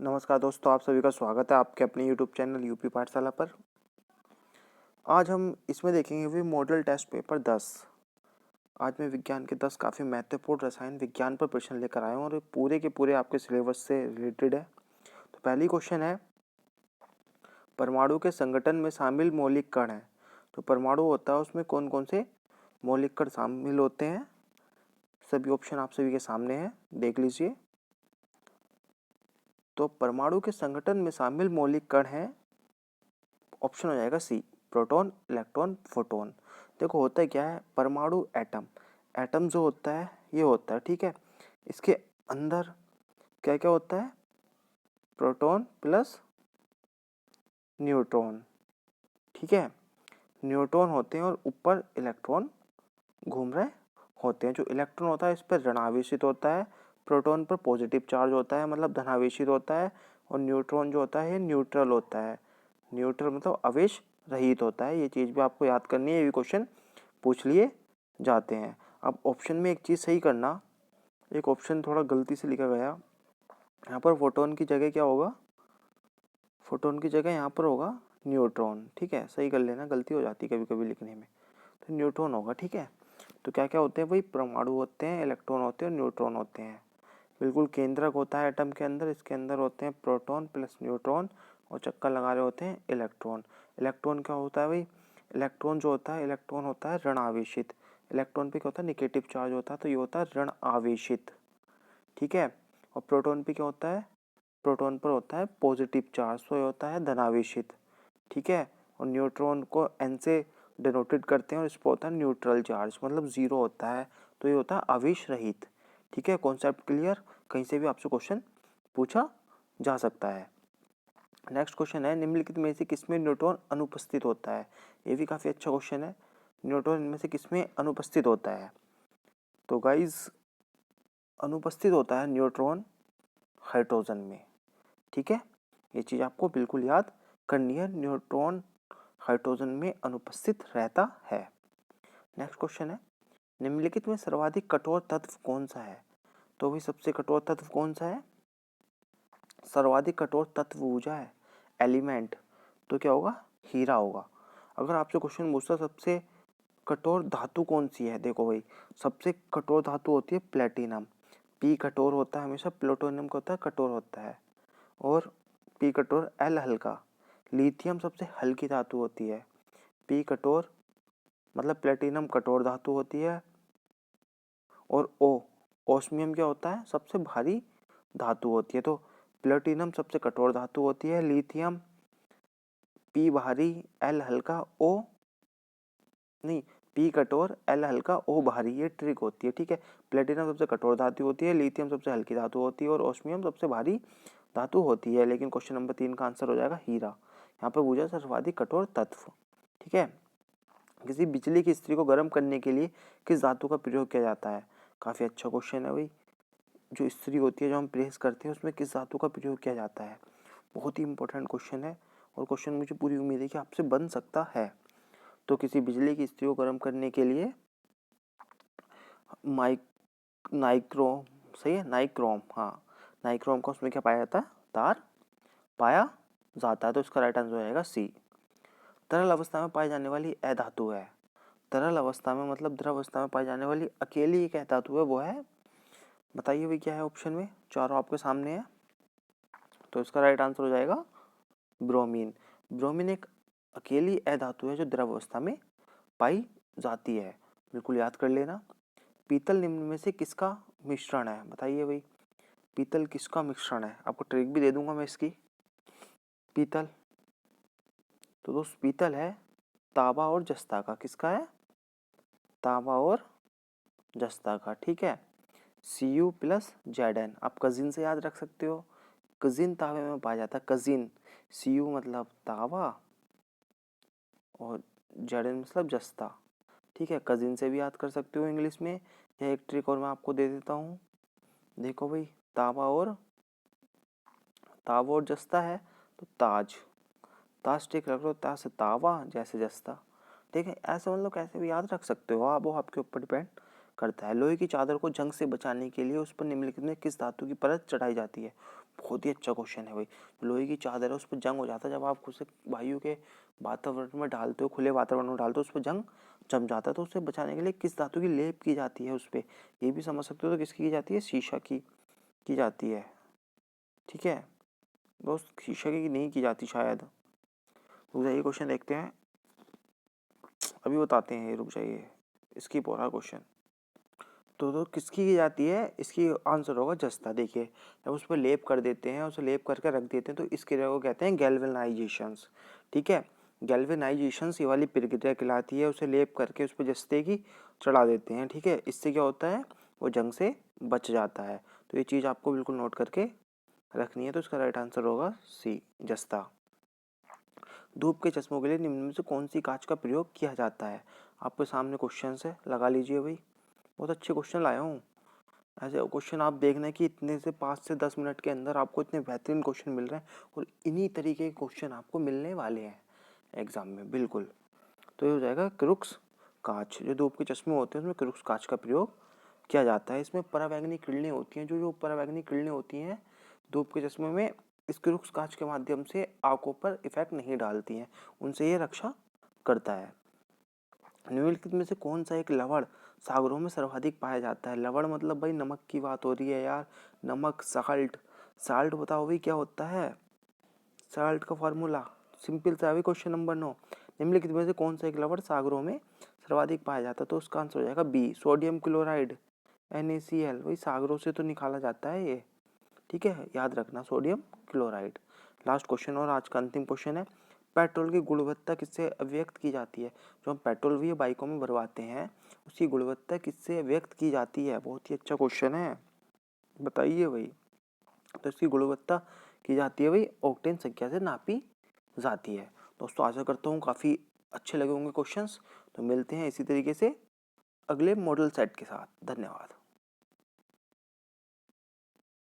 नमस्कार दोस्तों, आप सभी का स्वागत है आपके अपने यूट्यूब चैनल यूपी पाठशाला पर। आज हम इसमें देखेंगे भी मॉडल टेस्ट पेपर 10। आज मैं विज्ञान के 10 काफ़ी महत्वपूर्ण रसायन विज्ञान पर प्रश्न लेकर आया हूँ और ये पूरे के पूरे आपके सिलेबस से रिलेटेड है। तो पहली क्वेश्चन है, परमाणु के संगठन में शामिल मौलिक कण है। तो परमाणु होता है उसमें कौन कौन से मौलिक कण शामिल होते हैं, सभी ऑप्शन आप सभी के सामने हैं, देख लीजिए। तो परमाणु के संगठन में शामिल मौलिक कण है, ऑप्शन हो जाएगा सी, प्रोटॉन, इलेक्ट्रॉन, फोटॉन। देखो होता है क्या है, परमाणु एटम जो होता है ये होता है, ठीक है। इसके अंदर क्या क्या होता है, प्रोटॉन प्लस न्यूट्रॉन, ठीक है। न्यूट्रॉन होते हैं और ऊपर इलेक्ट्रॉन घूम रहे होते हैं। जो इलेक्ट्रॉन होता है इस पर ऋणावेशित होता है, प्रोटॉन पर पॉजिटिव चार्ज होता है मतलब धनावेशित होता है, और न्यूट्रॉन जो होता है ये न्यूट्रल होता है। न्यूट्रल मतलब आवेश रहित होता है। ये चीज़ भी आपको याद करनी है, ये भी क्वेश्चन पूछ लिए जाते हैं। अब ऑप्शन में एक चीज़ सही करना, एक ऑप्शन थोड़ा गलती से लिखा गया। यहाँ पर फोटोन की जगह क्या होगा, फोटोन की जगह यहाँ पर होगा न्यूट्रॉन, ठीक है। सही कर लेना, गलती हो जाती है कभी कभी लिखने में। तो न्यूट्रॉन होगा, ठीक है। तो क्या क्या होते हैं भाई, परमाणु होते हैं, इलेक्ट्रॉन होते हैं और न्यूट्रॉन होते हैं। बिल्कुल केंद्रक होता है एटम के अंदर, इसके अंदर होते हैं प्रोटॉन प्लस न्यूट्रॉन और चक्कर लगा रहे होते हैं इलेक्ट्रॉन। इलेक्ट्रॉन क्या होता है भाई, इलेक्ट्रॉन जो होता है, इलेक्ट्रॉन होता है ऋण आवेशित। इलेक्ट्रॉन पे क्या होता है, नेगेटिव चार्ज होता है, तो ये होता है ऋण आवेशित, ठीक है। और प्रोटॉन पे क्या होता है, प्रोटॉन पर होता है पॉजिटिव चार्ज, तो ये होता है धनावेशित, ठीक है। और न्यूट्रॉन को एन से डिनोटेड करते हैं और इस पर होता है न्यूट्रल चार्ज, मतलब जीरो होता है, तो ये होता है आवेश रहित, ठीक है। कॉन्सेप्ट क्लियर, कहीं से भी आपसे क्वेश्चन पूछा जा सकता है। नेक्स्ट क्वेश्चन है, निम्नलिखित में से किसमें न्यूट्रॉन अनुपस्थित होता है। ये भी काफ़ी अच्छा क्वेश्चन है, न्यूट्रॉन इनमें से किसमें अनुपस्थित होता है। तो गाइज अनुपस्थित होता है न्यूट्रॉन हाइड्रोजन में, ठीक है। ये चीज़ आपको बिल्कुल याद करनी है, न्यूट्रॉन हाइड्रोजन में अनुपस्थित रहता है। नेक्स्ट क्वेश्चन है, निम्नलिखित में सर्वाधिक कठोर तत्व कौन सा है। तो भी सबसे कठोर तत्व कौन सा है, सर्वाधिक कठोर तत्व ऊर्जा है, एलिमेंट, तो क्या होगा, हीरा होगा। अगर आपसे क्वेश्चन पूछता सबसे कठोर धातु कौन सी है, देखो भाई सबसे कठोर धातु होती है प्लेटिनम। पी कठोर होता है हमेशा, प्लूटोनियम का होता है कठोर होता है, और पी कठोर, एल हल्का। लिथियम सबसे हल्की धातु होती है, पी कठोर मतलब प्लेटिनम कठोर धातु होती है, और ओस्मियम क्या होता है, सबसे भारी धातु होती है। तो प्लेटिनम सबसे कठोर धातु होती है, लिथियम पी भारी, एल हल्का, ओ नहीं, पी कठोर, एल हल्का, ओ भारी, ये ट्रिक होती है, ठीक है। प्लेटिनम सबसे कठोर धातु होती है, लिथियम सबसे हल्की धातु होती है, और ओस्मियम सबसे भारी धातु होती है। लेकिन क्वेश्चन नंबर 3 का आंसर हो जाएगा हीरा। यहाँ पे पूछा सर्वाधिक कठोर तत्व, ठीक है। किसी बिजली की इस्त्री को गर्म करने के लिए किस धातु का प्रयोग किया जाता है। काफ़ी अच्छा क्वेश्चन है भाई, जो इस्त्री होती है जो हम प्रेस करते हैं उसमें किस धातु का प्रयोग किया जाता है। बहुत ही इंपॉर्टेंट क्वेश्चन है, और क्वेश्चन मुझे पूरी उम्मीद है कि आपसे बन सकता है। तो किसी बिजली की इस्त्री को गर्म करने के लिए नाइक्रोम, सही है, नाइक्रोम, हाँ नाइक्रोम का उसमें क्या पाया जाता है, तार पाया जाता है। तो इसका राइट आंसर हो जाएगा सी। तरल अवस्था में पाई जाने वाली अधातु है, तरल अवस्था में मतलब द्रव अवस्था में पाई जाने वाली अकेली एक धातु है, वो है, बताइए भाई क्या है ऑप्शन में, चारों आपके सामने है। तो इसका राइट आंसर हो जाएगा ब्रोमीन। ब्रोमीन एक अकेली अधातु है जो द्रव अवस्था में पाई जाती है, बिल्कुल याद कर लेना। पीतल निम्न में से किसका मिश्रण है, बताइए भाई पीतल किसका मिश्रण है। आपको ट्रिक भी दे दूंगा मैं इसकी। पीतल, तो दोस्त पीतल है तांबा और जस्ता का, किसका है, तांबा और जस्ता का, ठीक है। Cu प्लस Zn, आप कजिन से याद रख सकते हो, कजिन तांबे में पाया जाता है, कजिन। Cu मतलब तांबा और Zn मतलब जस्ता, ठीक है। कजिन से भी याद कर सकते हो इंग्लिश में। यह एक ट्रिक और मैं आपको दे देता हूँ, देखो भाई तांबा और जस्ता है, तो ताज, ताज ठीक रख लो, ताज से तांबा, जैसे जस्ता, ठीक है। ऐसे मतलब कैसे भी याद रख सकते हो आप, वो आपके ऊपर डिपेंड करता है। लोहे की चादर को जंग से बचाने के लिए उस पर निम्नलिखित में किस धातु की परत चढ़ाई जाती है। बहुत ही अच्छा क्वेश्चन है भाई। लोहे की चादर है, उस पर जंग हो जाता है, जब आप उसे वायु के वातावरण में डालते हो, खुले वातावरण में डालते हो, उस पर जंग जम जाता है, तो उससे बचाने के लिए किस धातु की लेप की जाती है उस पर, ये भी समझ सकते हो। तो किसकी की जाती है? शीशा की जाती है। ठीक है दोस्त, शीशा की नहीं की जाती शायद। रुक जाइए क्वेश्चन देखते हैं, अभी बताते हैं, रुक जाइए। इसकी पूरा क्वेश्चन तो किसकी की जाती है? इसकी आंसर होगा जस्ता। देखिए जब उस पर लेप कर देते हैं, उसे लेप करके रख देते हैं, तो इस क्रिया को कहते हैं गैल्वेनाइजेशंस। ठीक है, गैल्वेनाइजेशंस ये वाली प्रक्रिया कहलाती है। उसे लेप करके उस पर जस्ते की चढ़ा देते हैं। ठीक है, इससे क्या होता है? वो जंग से बच जाता है। तो ये चीज़ आपको बिल्कुल नोट करके रखनी है। तो इसका राइट आंसर होगा सी, जस्ता। धूप के चश्मों के लिए निम्न में से कौन सी कांच का प्रयोग किया जाता है? आपके सामने क्वेश्चन है, लगा लीजिए भाई। बहुत अच्छे क्वेश्चन लाया हूँ। ऐसे क्वेश्चन आप देखना कि इतने से 5 से 10 मिनट के अंदर आपको इतने बेहतरीन क्वेश्चन मिल रहे हैं, और इन्हीं तरीके के क्वेश्चन आपको मिलने वाले हैं एग्जाम में, बिल्कुल। तो ये हो जाएगा क्रुक्स कांच। जो धूप के चश्मे होते हैं उसमें क्रुक्स कांच का प्रयोग किया जाता है। इसमें परावैंगनी किरणें होती हैं, जो परावैंगनी किरणें होती हैं धूप के चश्मे में, इस क्रुक्स कांच के माध्यम से आंखों पर इफेक्ट नहीं डालती हैं, उनसे ये रक्षा करता है। निम्नलिखित में से कौन सा एक लवण सागरों में सर्वाधिक पाया जाता है? लवण मतलब भाई नमक की बात हो रही है यार। नमक, साल्ट। साल्ट बताओ भाई क्या होता है? साल्ट का फॉर्मूला सिंपल सा है। क्वेश्चन नंबर 9, निम्नलिखित में से कौन सा एक लवण सागरों में सर्वाधिक पाया जाता है? तो उसका आंसर हो जाएगा बी, सोडियम क्लोराइड, NaCl। भाई सागरों से तो निकाला जाता है ये। ठीक है, याद रखना, सोडियम क्लोराइड। लास्ट क्वेश्चन और आज का अंतिम क्वेश्चन है, पेट्रोल की गुणवत्ता किससे अभिव्यक्त की जाती है? जो हम पेट्रोल भी बाइकों में भरवाते हैं, उसकी गुणवत्ता किससे व्यक्त की जाती है? बहुत ही अच्छा क्वेश्चन है, बताइए भाई। तो इसकी गुणवत्ता की जाती है भाई ऑक्टेन संख्या से नापी जाती है। दोस्तों आशा करता हूँ काफ़ी अच्छे लगे होंगे क्वेश्चंस। तो मिलते हैं इसी तरीके से अगले मॉडल सेट के साथ। धन्यवाद।